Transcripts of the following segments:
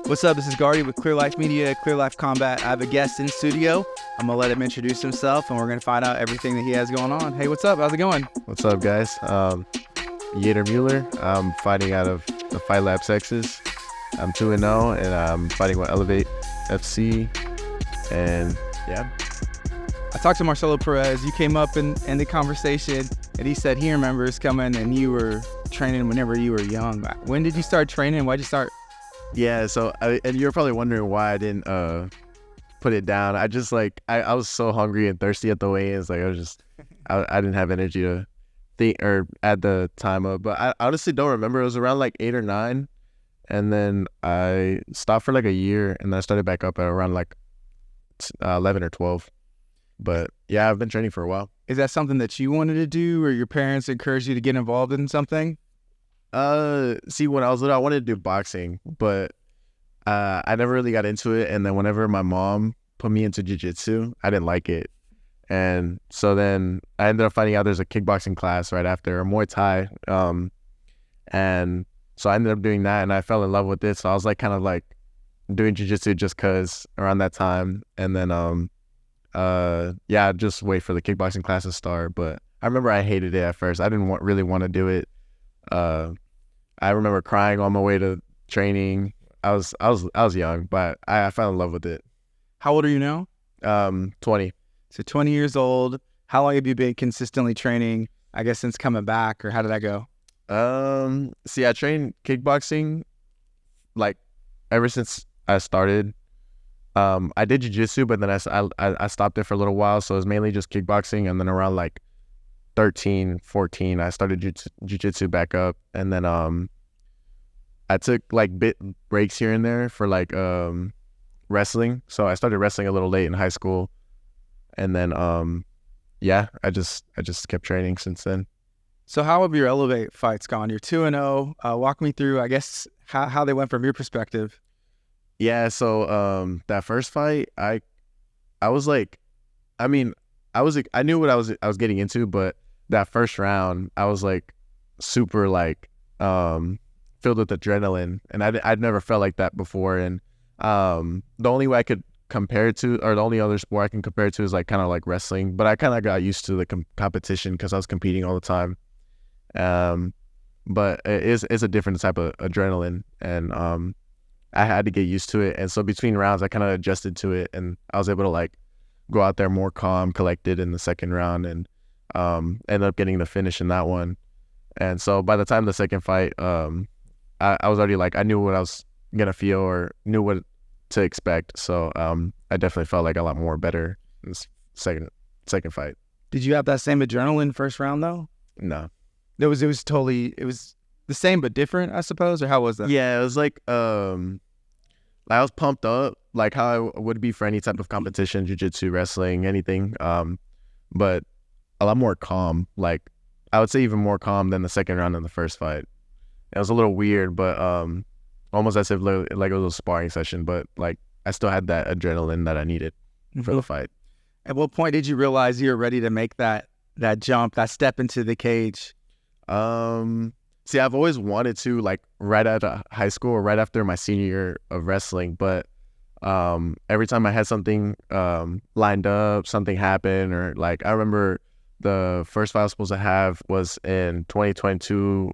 What's up? This is Gardy with Clear Life Media, Clear Life Combat. I have a guest in studio. I'm going to let him introduce himself, and we're going to find out everything that he has going on. Hey, what's up? How's it going? What's up, guys? Yader Muller. I'm fighting out of the Fight Lab Texas. I'm 2-0, and I'm fighting with Elevate FC. And yeah. I talked to Marcelo Perez. You came up in the conversation, and he said he remembers coming, and you were training whenever you were young. When did you start training? Why'd you start? Yeah, so, and you're probably wondering why I didn't put it down. I just, I was so hungry and thirsty at the weigh-ins. I didn't have energy to think or add the time up. But I honestly don't remember. It was around 8 or 9. And then I stopped for a year, and then I started back up at around 11 or 12. But yeah, I've been training for a while. Is that something that you wanted to do, or your parents encouraged you to get involved in something? See, when I was little, I wanted to do boxing, but I never really got into it. And then whenever my mom put me into jiu-jitsu, I didn't like it. And so then I ended up finding out there's a kickboxing class right after, or Muay Thai. And so I ended up doing that, and I fell in love with it. So I was doing jiu-jitsu just because around that time. And then, just wait for the kickboxing class to start. But I remember I hated it at first. I didn't really want to do it. I remember crying on my way to training. I was young, but I fell in love with it. How old are you now? 20. So 20 years old. How long have you been consistently training, I guess, since coming back, or how did that go? See, I trained kickboxing ever since I started. I did jiu-jitsu, but then I stopped it for a little while, so it was mainly just kickboxing. And then around 13, 14, I started jiu-jitsu back up. And then I took bit breaks here and there for wrestling. So I started wrestling a little late in high school. And then I just kept training since then. So how have your Elevate fights gone? You're 2-0. Walk me through, I guess, how they went from your perspective. Yeah, so that first fight, I was I knew what I was getting into, but that first round, I was super filled with adrenaline, and I'd never felt like that before. And the only way I could compare it to, or the only other sport I can compare it to, is kind of wrestling. But I kind of got used to the competition because I was competing all the time. But it's a different type of adrenaline, and I had to get used to it. And so between rounds, I kind of adjusted to it, and I was able to go out there more calm, collected in the second round, and ended up getting the finish in that one. And so by the time the second fight, I was already I knew what I was gonna feel, or knew what to expect. So I definitely felt a lot more better in this second fight. Did you have that same adrenaline first round though? No. It was the same but different, I suppose, or how was that? Yeah, it was I was pumped up, how I would be for any type of competition, jiu-jitsu, wrestling, anything. But a lot more calm. I would say even more calm than the second round in the first fight. It was a little weird, but almost as if it was a sparring session. But I still had that adrenaline that I needed for the fight. At what point did you realize you were ready to make that jump, that step into the cage? See, I've always wanted to, right out of high school or right after my senior year of wrestling, but every time I had something lined up, something happened, or I remember the first fight I was supposed to have was in 2022,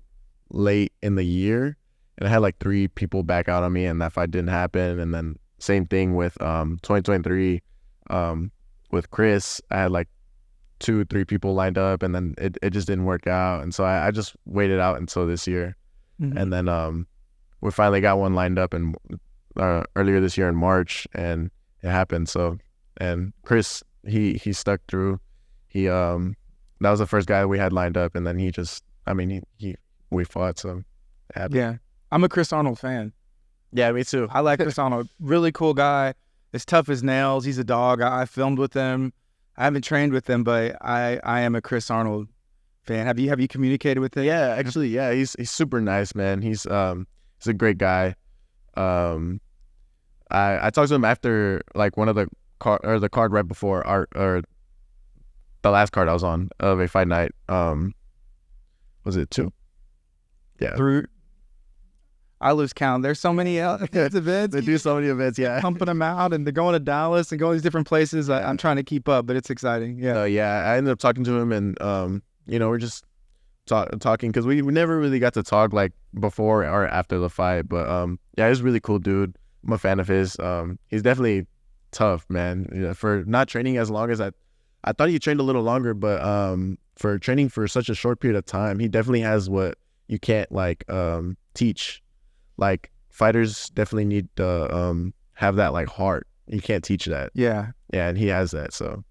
late in the year, and I had 3 people back out on me, and that fight didn't happen. And then same thing with 2023 with Chris. I had 2, 3 people lined up, and then it just didn't work out. And so I just waited out until this year. Mm-hmm. And then we finally got one lined up earlier this year in March, and it happened. So, and Chris, he stuck through. He that was the first guy we had lined up, and then we fought, so it happened. Yeah, I'm a Chris Arnold fan. Yeah, me too. I like Chris Arnold. Really cool guy. As tough as nails. He's a dog. I filmed with him. I haven't trained with him, but I am a Chris Arnold fan. Have you communicated with him? Yeah, actually, yeah. He's super nice, man. He's a great guy. I talked to him after one of the card right before the last card I was on of a fight night. Was it 2? Yeah. I lose count. There's so many events. They do so many events, yeah. Pumping them out, and they're going to Dallas and going to these different places. I'm trying to keep up, but it's exciting. Yeah. So yeah, I ended up talking to him, and we're just talking because we never really got to talk like before or after the fight. But yeah, he's a really cool dude. I'm a fan of his. He's definitely tough, man. You know, for not training as long as I thought he trained a little longer, but for training for such a short period of time, he definitely has what you can't like teach. Like fighters definitely need to have that like heart. You can't teach that. Yeah, and he has that. So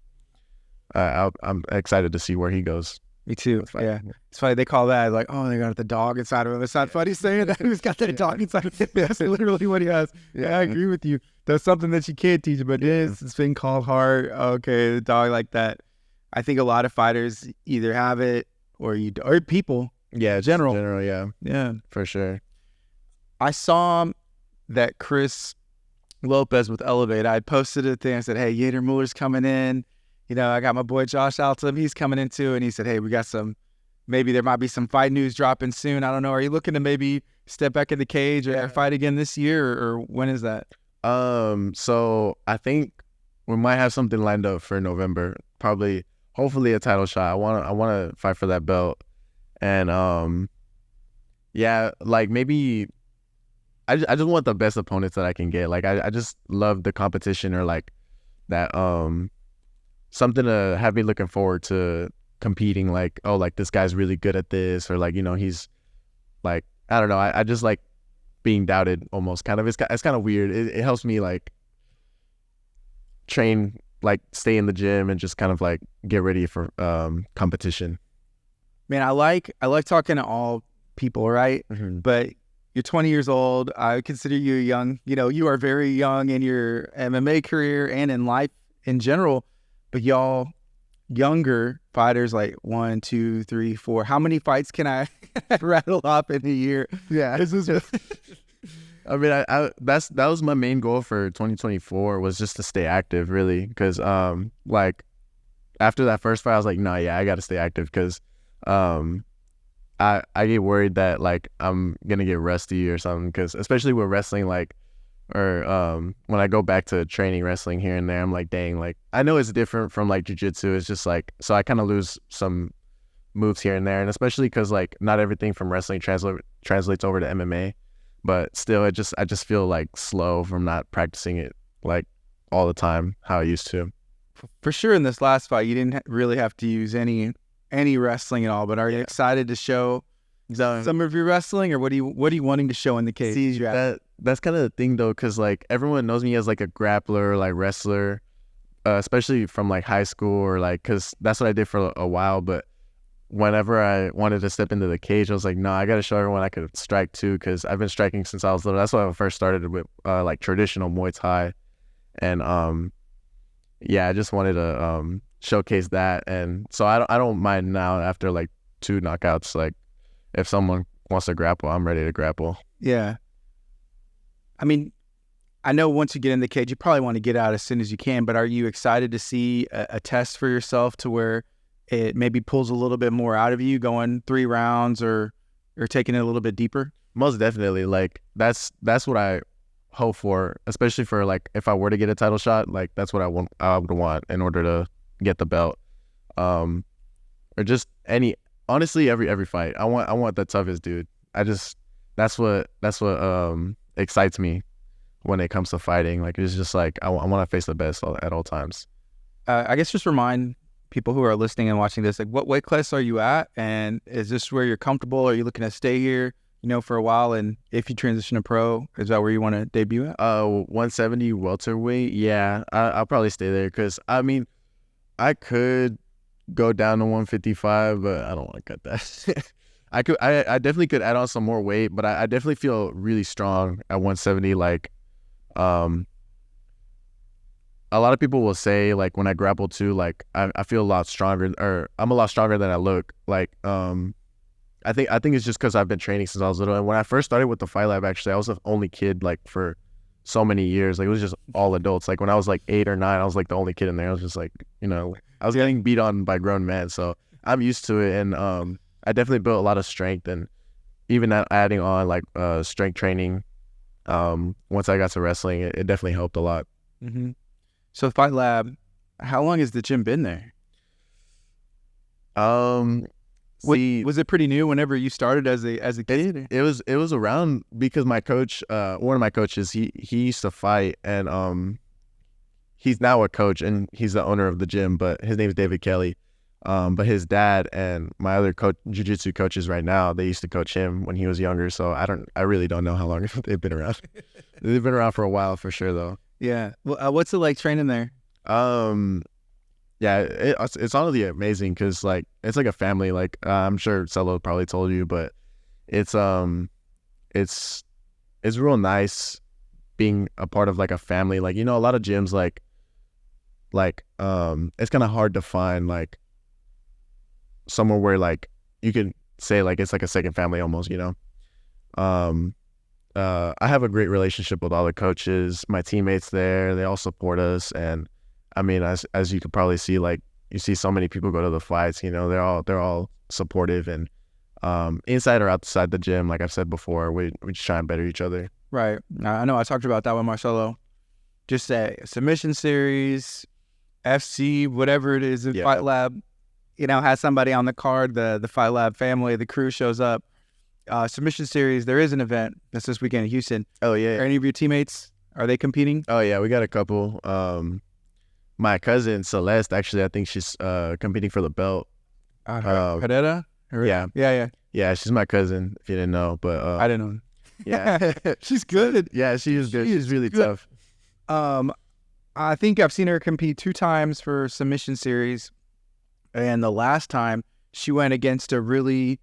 I'm excited to see where he goes. Me too. Yeah, it's funny they call that like, oh, they got the dog inside of him. It's not funny saying that. Who's got that dog inside of him? That's literally what he has. Yeah, I agree with you. That's something that you can't teach, but it's been called heart. Okay, the dog like that. I think a lot of fighters either have it or people. Yeah, general, yeah, for sure. I saw that Chris Lopez with Elevate. I posted a thing. I said, hey, Yader Muller's coming in. You know, I got my boy Josh Altum. He's coming in too. And he said, hey, we got maybe there might be some fight news dropping soon. I don't know. Are you looking to maybe step back in the cage or fight again this year? Or when is that? So I think we might have something lined up for November. Probably, hopefully a title shot. I want to fight for that belt. And yeah, like maybe I just want the best opponents that I can get. Like I just love the competition or like that something to have me looking forward to competing. Like, oh, like this guy's really good at this, or like, you know, he's like, I don't know. I just like being doubted almost kind of. It's kind of weird. It helps me like train, like stay in the gym and just kind of like get ready for competition. Man, I like talking to all people, right? Mm-hmm. But you're 20 years old. I consider you young. You know, you are very young in your MMA career and in life in general. But y'all younger fighters, like 1, 2, 3, 4. How many fights can I rattle off in a year? Yeah, this is. I mean, that was my main goal for 2024 was just to stay active, really, because like after that first fight, I was like, no, yeah, I got to stay active because I get worried that like I'm gonna get rusty or something, because especially with wrestling, like, or when I go back to training wrestling here and there, I'm like, dang, like I know it's different from like jiu-jitsu. It's just like, so I kind of lose some moves here and there, and especially because like not everything from wrestling translates over to MMA, but still I just feel like slow from not practicing it like all the time how I used to. For sure, in this last fight, you didn't really have to use any wrestling at all. But are you excited to show some of your wrestling, or what are you wanting to show in the cage? See, that's kind of the thing though, because like everyone knows me as like a grappler, like wrestler, especially from like high school, or like, because that's what I did for a while. But whenever I wanted to step into the cage, I was like, no, I got to show everyone I could strike too, because I've been striking since I was little. That's why I first started with like traditional Muay Thai, and yeah, I just wanted to showcase that. And so I don't mind now after like 2 knockouts. Like if someone wants to grapple, I'm ready to grapple. Yeah. I mean, I know once you get in the cage, you probably want to get out as soon as you can, but are you excited to see a test for yourself to where it maybe pulls a little bit more out of you, going 3 rounds or taking it a little bit deeper? Most definitely. Like that's what I hope for, especially for like if I were to get a title shot, like that's what I would want in order to get the belt, or just honestly every fight. I want the toughest dude. That's what excites me when it comes to fighting. Like it's just like I want to face the best at all times. I guess just remind people who are listening and watching this, like, what weight class are you at, and is this where you're comfortable? Are you looking to stay here, for a while? And if you transition to pro, is that where you want to debut at? 170 welterweight. Yeah, I'll probably stay there, because I mean, I could go down to 155, but I don't want to cut that. I definitely could add on some more weight, but I definitely feel really strong at 170. Like, a lot of people will say, like, when I grapple too, like I feel a lot stronger, or I'm a lot stronger than I look. Like, I think it's just because I've been training since I was little. And when I first started with the Fight Lab, actually, I was the only kid like for so many years. Like it was just all adults. Like when I was like 8 or 9, I was like the only kid in there. I was just like, I was getting beat on by grown men. So I'm used to it, and I definitely built a lot of strength. And even adding on like strength training, once I got to wrestling, it definitely helped a lot. Mm-hmm. So Fight Lab, how long has the gym been there? Was it pretty new whenever you started as a kid? It was around because my coach, one of my coaches, he used to fight, and he's now a coach and he's the owner of the gym, but his name is David Kelly. But his dad and my other jiu-jitsu coaches right now, they used to coach him when he was younger. So I really don't know how long they've been around. They've been around for a while for sure, though. Yeah. Well, what's it like training there? Yeah, it's honestly amazing because like it's like a family. Like I'm sure Cello probably told you, but it's it's it's real nice being a part of like a family. Like a lot of gyms it's kind of hard to find like somewhere where like you can say like it's like a second family almost. I have a great relationship with all the coaches, my teammates there. They all support us, and I mean, as you could probably see, like you see so many people go to the fights. They're all supportive, and inside or outside the gym, like I've said before, we just try and better each other. Right. I know I talked about that with Marcelo. Just a submission series, FC, whatever it is, in Yeah. Fight Lab, has somebody on the card. The Fight Lab family, the crew shows up. Submission series, there is an event that's this weekend in Houston. Oh yeah. Are any of your teammates, are they competing? Oh yeah, we got a couple. My cousin Celeste, actually, I think she's competing for the belt. Herrera? Yeah. Yeah. Yeah, she's my cousin, if you didn't know. But I didn't know. yeah. She's good. Yeah, she is good. She's really good. tough. I think I've seen her compete 2 times for submission series, and the last time she went against a really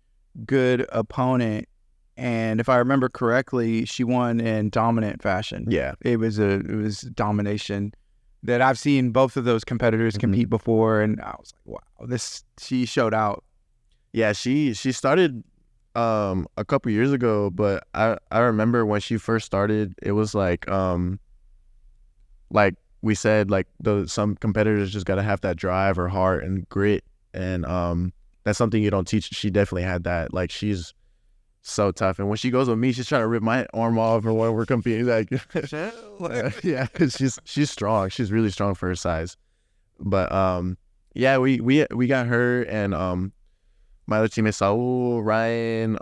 good opponent, and if I remember correctly, she won in dominant fashion. Yeah, it was domination that I've seen both of those competitors compete before, and I was like, wow, she showed out. Yeah, she started a couple years ago, but I remember when she first started, it was like we said, like some competitors just gotta have that drive or heart and grit, and that's something you don't teach. She definitely had that. Like she's so tough, and when she goes with me, she's trying to rip my arm off or when we're competing. Like, yeah, because she's strong. She's really strong for her size. But yeah, we got her and my other teammates, Saul, Ryan,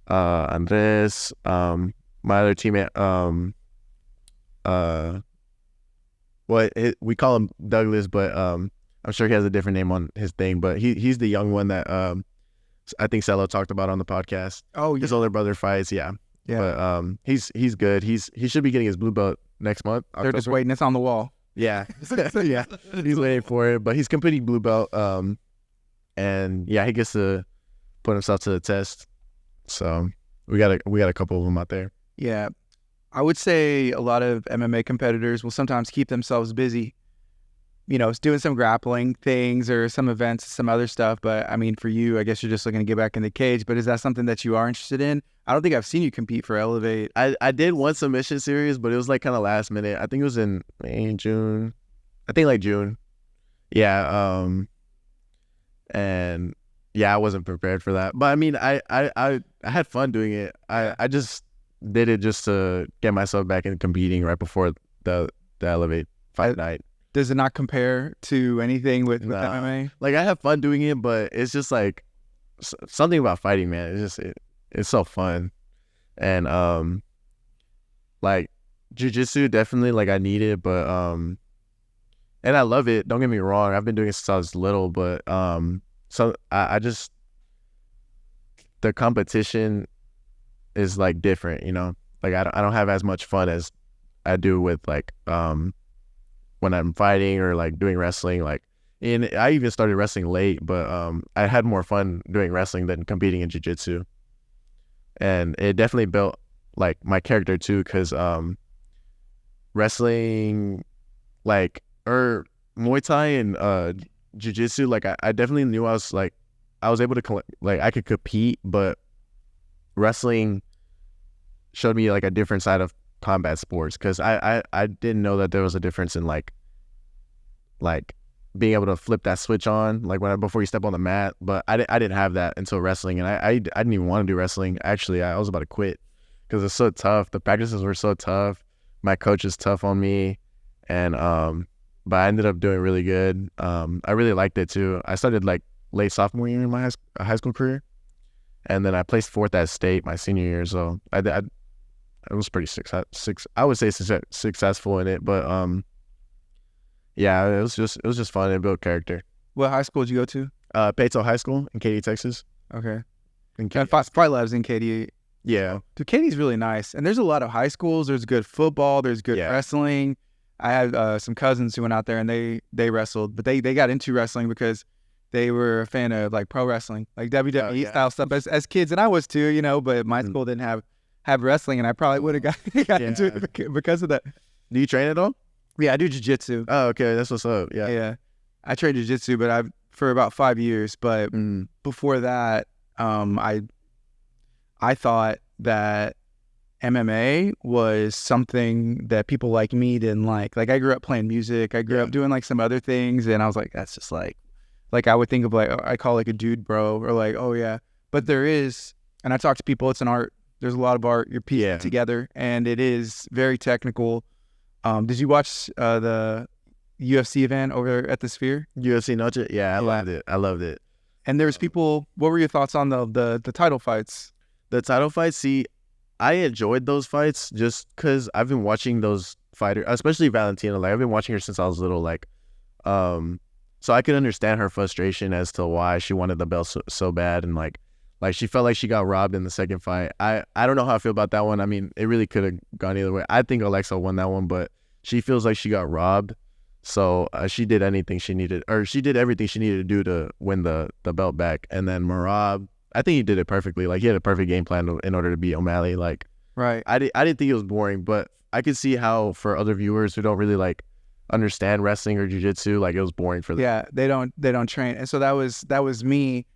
Andres, my other teammate, we call him Douglas, but I'm sure he has a different name on his thing. But he's the young one that I think Cello talked about on the podcast. Oh, yeah. His older brother fights, yeah. But he's good. He should be getting his blue belt next month. They're just waiting. It's on the wall. Yeah, yeah. He's waiting for it, but he's competing blue belt. And yeah, he gets to put himself to the test. So we got a couple of them out there. Yeah, I would say a lot of MMA competitors will sometimes keep themselves busy, doing some grappling things or some events, some other stuff. But I mean, for you, I guess you're just looking to get back in the cage. But is that something that you are interested in? I don't think I've seen you compete for Elevate. I did one submission series, but it was like kind of last minute. I think it was in May, June. I think like June. Yeah. And yeah, I wasn't prepared for that. But I mean, I had fun doing it. I just did it just to get myself back in competing right before the Elevate fight night. Does it not compare to anything with MMA? Like I have fun doing it, but it's just like something about fighting, man. It's so fun. And like jiu-jitsu definitely, like I need it, but and I love it, don't get me wrong. I've been doing it since I was little, but so I just, the competition is like different, like I don't have as much fun as I do with like when I'm fighting or like doing wrestling. Like, and I even started wrestling late, but I had more fun doing wrestling than competing in jiu-jitsu. And it definitely built like my character too, because wrestling, like, or Muay Thai and jiu-jitsu, like I definitely knew I was able to like I could compete, but wrestling showed me like a different side of combat sports, because I didn't know that there was a difference in like being able to flip that switch on, like before you step on the mat. But I didn't have that until wrestling, and I didn't even want to do wrestling. Actually, I was about to quit because it's so tough. The practices were so tough. My coach is tough on me, and but I ended up doing really good. I really liked it too. I started like late sophomore year in my high school career, and then I placed 4th at state my senior year. So I was pretty I would say successful in it, but yeah, it was just fun and built character. What high school did you go to? Peyto High School in Katy, Texas. Okay. In And Fight Labs in Katy. Yeah. Dude, Katie's really nice. And there's a lot of high schools. There's good football. There's good wrestling. I had some cousins who went out there and they wrestled, but they got into wrestling because they were a fan of like pro wrestling, like WWE style stuff as kids. And I was too, you know, but my school didn't have wrestling, and I probably would have got into it because of that. Do you train at all? Yeah, I do jiu-jitsu. Oh, okay. That's what's up. Yeah. Yeah. I trained jiu-jitsu, but for about 5 years. But before that, I thought that MMA was something that people like me didn't like. Like I grew up playing music. I grew up doing like some other things, and I was like, that's just like I would think of like, I call like a dude bro, or like, oh yeah. But there is, and I talk to people, it's an art. There's a lot of art. You're piecing together, and it is very technical. Did you watch the UFC event over at the Sphere? UFC Noche? Yeah, I loved it. And there was people, what were your thoughts on the title fights? The title fights, see, I enjoyed those fights just because I've been watching those fighters, especially Valentina. Like I've been watching her since I was little. Like, so I could understand her frustration as to why she wanted the belt so bad, and like she felt like she got robbed in the second fight. I don't know how I feel about that one. I mean, it really could have gone either way. I think Alexa won that one, but she feels like she got robbed. So she did everything she needed to do to win the belt back. And then Merab, I think he did it perfectly. Like he had a perfect game plan in order to beat O'Malley. Like, right. I didn't think it was boring, but I could see how for other viewers who don't really like understand wrestling or jiu-jitsu, like it was boring for them. Yeah, they don't train. And so that was me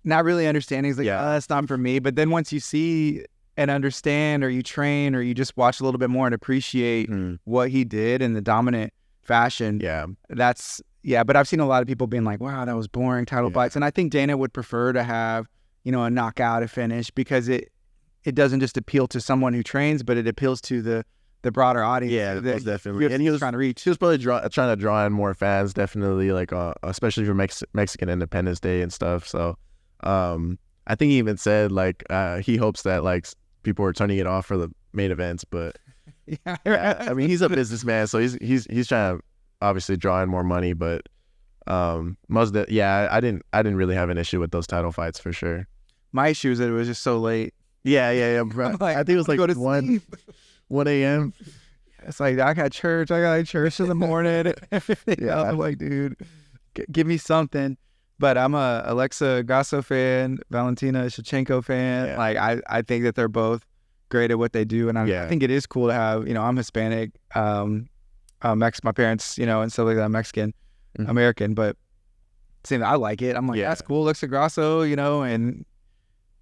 not really understanding. It's like, that's not for me. But then once you see and understand, or you train, or you just watch a little bit more and appreciate what he did in the dominant fashion. Yeah. But I've seen a lot of people being like, wow, that was boring, title fights. And I think Dana would prefer to have, you know, a knockout, a finish, because it doesn't just appeal to someone who trains, but it appeals to the broader audience. Yeah, most definitely. And he was trying to reach. He was probably trying to draw in more fans, definitely, like especially for Mexican Independence Day and stuff. So I think he even said like he hopes that like people are turning it off for the main events, but I mean, he's a businessman, so he's trying to obviously draw in more money. But I didn't really have an issue with those title fights for sure. My issue is that it was just so late. Yeah. Bro. Like, I think it was like 1 a.m. It's like I got church in the morning. I'm like, dude, give me something. But I'm a Alexa Grasso fan, Valentina Shevchenko fan. Yeah. Like I think that they're both great at what they do, and I think it is cool to have. You know, I'm Hispanic, my parents, you know, and stuff like that, I'm Mexican, American, but same. I like it. I'm like, that's cool, Alexa Grasso, you know, and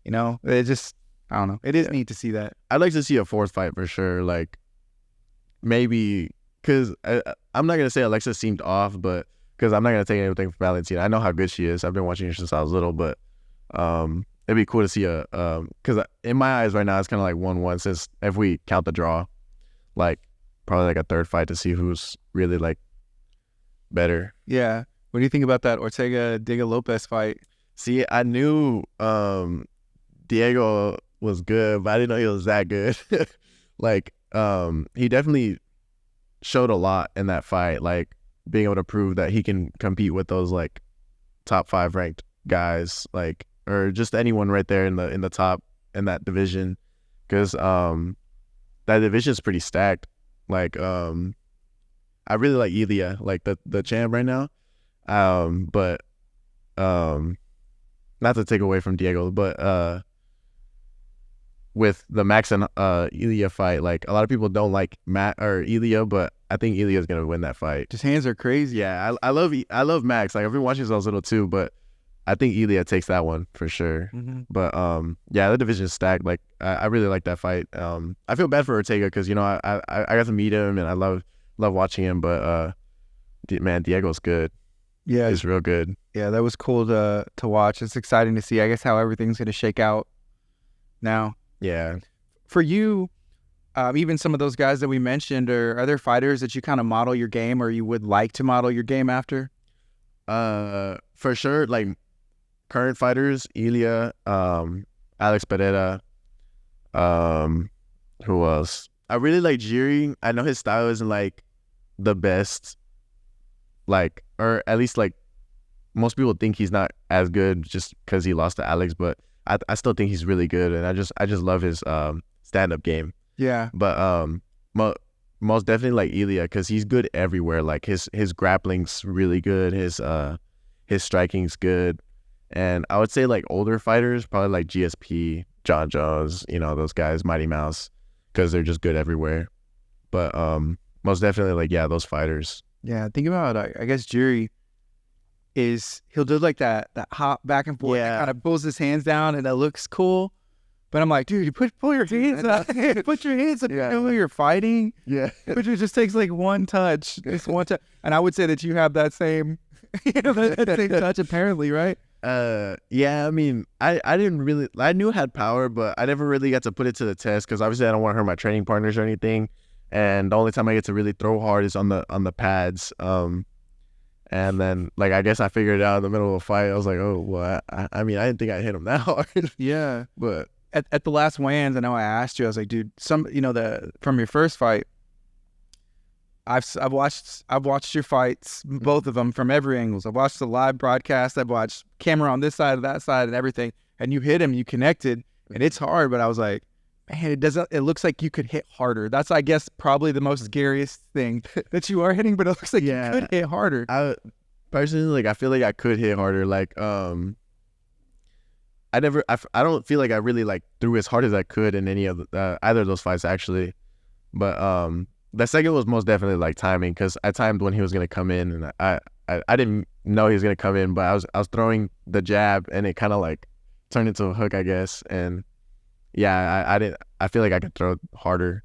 you know, it just, I don't know. It is neat to see that. I'd like to see a fourth fight for sure. Like maybe because I'm not gonna say Alexa seemed off, but because I'm not gonna take anything from Valentina. I know how good she is. I've been watching her since I was little, but it'd be cool to see because in my eyes right now it's kind of like 1-1 since if we count the draw, like probably like a third fight to see who's really like better. Yeah. What do you think about that Ortega Lopez fight? See, I knew Diego was good, but I didn't know he was that good. Like he definitely showed a lot in that fight, like being able to prove that he can compete with those like top 5 ranked guys, like, or just anyone right there in the top in that division, because that division is pretty stacked. Like I really like Ilya, like the champ right now, but not to take away from Diego, but with the Max and Ilya fight, like a lot of people don't like Matt or Ilya, but I think Ilya's gonna win that fight. His hands are crazy. Yeah, I love Max. Like I've been watching since I was little too, but I think Ilya takes that one for sure. But yeah, the division is stacked. Like I really like that fight. I feel bad for Ortega because, you know, I got to meet him and I love watching him. But man, Diego's good. Yeah, is real good. yeah, that was cool to watch. It's exciting to see, I guess, how everything's going to shake out now. Yeah. For you, even some of those guys that we mentioned, are there fighters that you kind of model your game or you would like to model your game after? For sure, like current fighters, Ilya, Alex Pereira, who else? I really like Jiri. I know his style isn't like the best, like, or at least like most people think he's not as good just because he lost to Alex, but I still think he's really good, and I just love his stand up game. Yeah. But most definitely like Ilya because he's good everywhere. Like his grappling's really good. His striking's good. And I would say like older fighters, probably like GSP, John Jones, you know, those guys, Mighty Mouse, because they're just good everywhere. But most definitely like, yeah, those fighters. Yeah, think about I guess Jiri he'll do like that hop back and forth, Yeah. kind of pulls his hands down, and it looks cool. But I'm like, dude, you pull your hands up, put your hands up. Yeah. You know who you're fighting. Yeah. But it just takes like one touch, just one touch. And I would say that you have that same, that same touch apparently, right? Yeah, I mean, I didn't really, I knew it had power, but I never really got to put it to the test because obviously I don't want to hurt my training partners or anything. And the only time I get to really throw hard is on the pads. And then like I guess I figured it out in the middle of a fight. I was like, oh well, I mean, I didn't think I hit him that hard. Yeah. But At the last weigh-ins, I know I asked you. I was like, dude, from your first fight, I've watched your fights, both of them from every angle. I've watched the live broadcast. I've watched camera on this side, that side, and everything. And you hit him, you connected, and it's hard. But I was like, man, it looks like you could hit harder. That's, I guess, probably the most scariest thing that you are hitting. But it looks like you could hit harder. I personally, like, I feel like I could hit harder. Like, I don't feel like I really like threw as hard as I could in any of either of those fights actually, but the second was most definitely like timing because I timed when he was gonna come in and I didn't know he was gonna come in, but I was throwing the jab and it kind of like turned into a hook, I guess, and yeah, I feel like I could throw harder,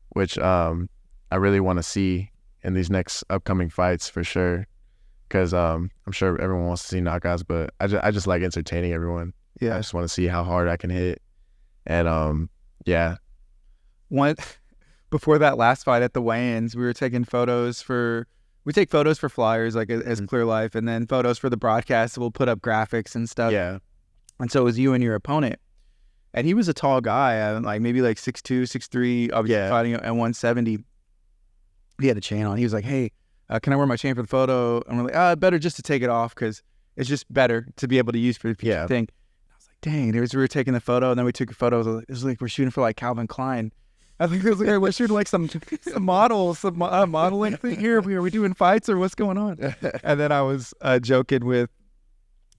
which I really want to see in these next upcoming fights for sure, because I'm sure everyone wants to see knockouts, but I just like entertaining everyone. Yeah. I just want to see how hard I can hit. And yeah. Before that last fight at the weigh-ins, we take photos for flyers like as Clear Life, and then photos for the broadcast. We'll put up graphics and stuff. Yeah. And so it was you and your opponent. And he was a tall guy, like maybe like 6'2", 6'3", obviously fighting at 170. He had a chain on. He was like, hey, can I wear my chain for the photo? And we're like, better just to take it off because it's just better to be able to use for the future thing. Dang, we were taking the photo, and then we took a photo. It was like we're shooting for like Calvin Klein. I think it was like we're shooting like some modeling thing here. Are we doing fights or what's going on? And then I was joking with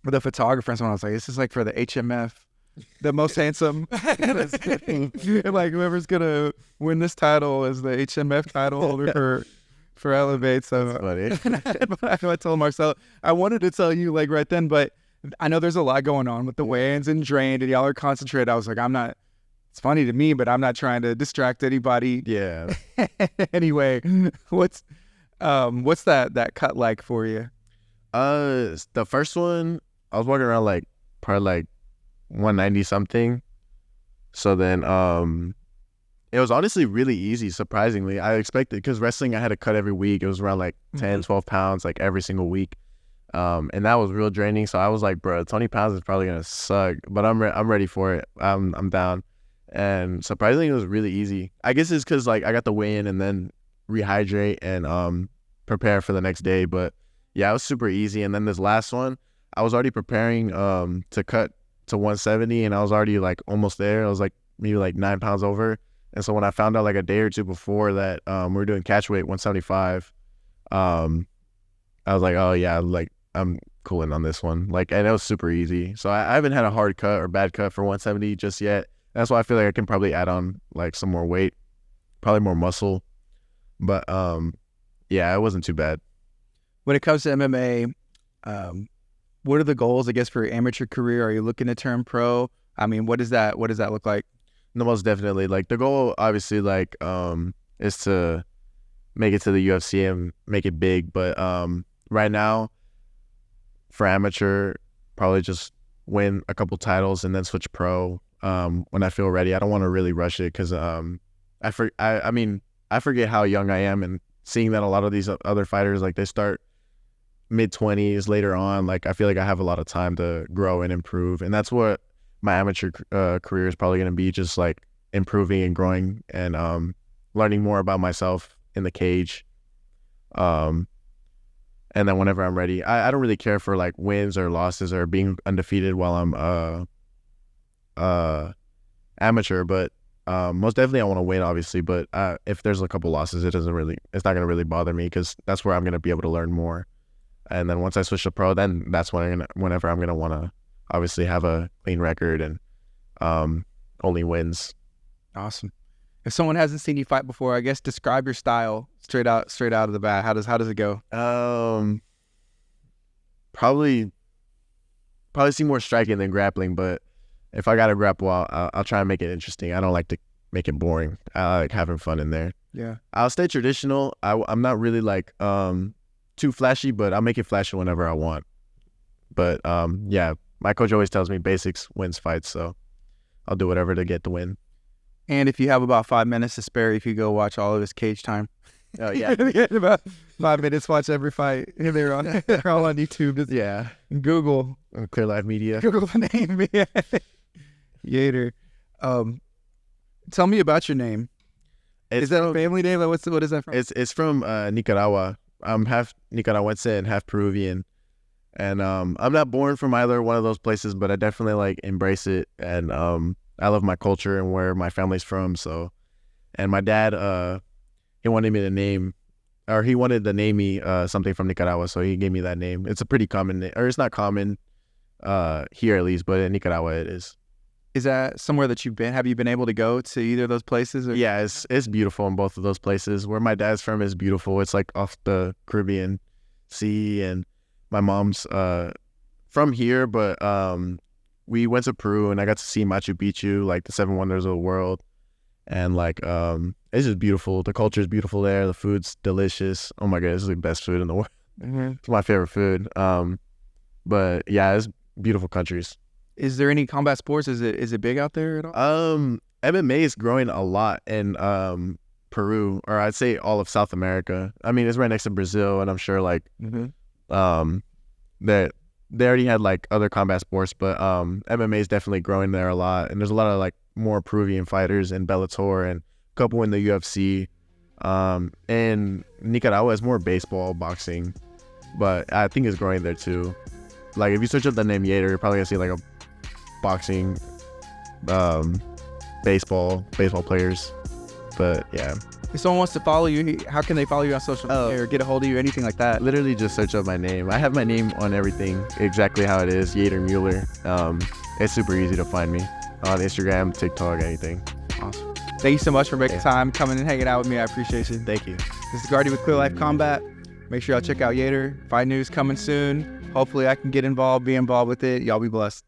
a photographer, and someone was like, "This is like for the HMF, the most handsome." And like whoever's gonna win this title is the HMF title holder for Elevate. So that's funny. I told Marcel I wanted to tell you like right then, but I know there's a lot going on with the weigh-ins and drained, and y'all are concentrated. I was like, it's funny to me, but I'm not trying to distract anybody. Yeah. Anyway, what's that cut like for you? The first one, I was walking around like probably like 190 something. So then, it was honestly really easy, surprisingly. I expected, because wrestling, I had a cut every week. It was around like 10, 12 pounds, like every single week. And that was real draining. So I was like, bro, 20 pounds is probably gonna suck, but I'm ready for it. I'm down. And surprisingly, it was really easy. I guess it's because like I got to weigh in and then rehydrate and prepare for the next day. But yeah, it was super easy. And then this last one, I was already preparing to cut to 170, and I was already like almost there. I was like maybe like 9 pounds over. And so when I found out like a day or two before that we were doing catch weight 175, I was like, oh yeah, like I'm cooling on this one. Like, and it was super easy. So I haven't had a hard cut or bad cut for 170 just yet. That's why I feel like I can probably add on like some more weight, probably more muscle. But yeah, it wasn't too bad. When it comes to MMA, what are the goals, I guess, for your amateur career? Are you looking to turn pro? I mean, what does that look like? No, most definitely. Like the goal, obviously, like is to make it to the UFC and make it big. But right now, for amateur, probably just win a couple titles and then switch pro when I feel ready. I don't want to really rush it because I mean, I forget how young I am, and seeing that a lot of these other fighters, like, they start mid-20s later on, like, I feel like I have a lot of time to grow and improve, and that's what my amateur career is probably going to be, just like improving and growing and learning more about myself in the cage. And then whenever I'm ready, I don't really care for like wins or losses or being undefeated while I'm amateur, but most definitely I want to win, obviously. But if there's a couple losses, it's not gonna really bother me, because that's where I'm gonna be able to learn more. And then once I switch to pro, then that's whenever I'm gonna want to obviously have a clean record and only wins. Awesome. If someone hasn't seen you fight before, I guess describe your style straight out of the bat. How does it go? Probably see more striking than grappling, but if I gotta grapple, I'll try and make it interesting. I don't like to make it boring. I like having fun in there. Yeah. I'll stay traditional. I'm not really like too flashy, but I'll make it flashy whenever I want. But yeah, my coach always tells me basics wins fights, so I'll do whatever to get the win. And if you have about 5 minutes to spare, you could go watch all of his cage time. Oh yeah. About 5 minutes, watch every fight. They're all on YouTube. Just Yeah. Google Clear Life Media. Google the name. Yader. Tell me about your name. Is that a family name? Like, what is that from? It's from Nicaragua. I'm half Nicaraguense and half Peruvian. And I'm not born from either one of those places, but I definitely like embrace it. And I love my culture and where my family's from. So, and my dad, he wanted to name me something from Nicaragua, so he gave me that name. It's a pretty common name, or it's not common here at least, but in Nicaragua it is. Is that somewhere that you've been? Have you been able to go to either of those places? Or? Yeah, it's beautiful in both of those places. Where my dad's from is beautiful. It's like off the Caribbean Sea, and my mom's from here, but we went to Peru and I got to see Machu Picchu, like the 7 wonders of the world. And like, it's just beautiful. The culture is beautiful there. The food's delicious. Oh my God, it's the best food in the world. Mm-hmm. It's my favorite food. But yeah, it's beautiful countries. Is there any combat sports? Is it big out there at all? MMA is growing a lot in Peru, or I'd say all of South America. I mean, it's right next to Brazil, and I'm sure like that they already had like other combat sports, but MMA is definitely growing there a lot, and there's a lot of like more Peruvian fighters in Bellator and a couple in the UFC. And Nicaragua is more baseball, boxing, but I think it's growing there too. Like if you search up the name Yader, you're probably gonna see like a boxing, baseball players. But yeah. If someone wants to follow you, how can they follow you on social media or get a hold of you, anything like that? Literally just search up my name. I have my name on everything, exactly how it is, Yader Muller. It's super easy to find me on Instagram, TikTok, anything. Awesome. Thank you so much for making time, coming and hanging out with me. I appreciate you. Thank you. This is Guardy with Clear Life Combat. Make sure y'all check out Yader. Fight news coming soon. Hopefully I can get involved, be involved with it. Y'all be blessed.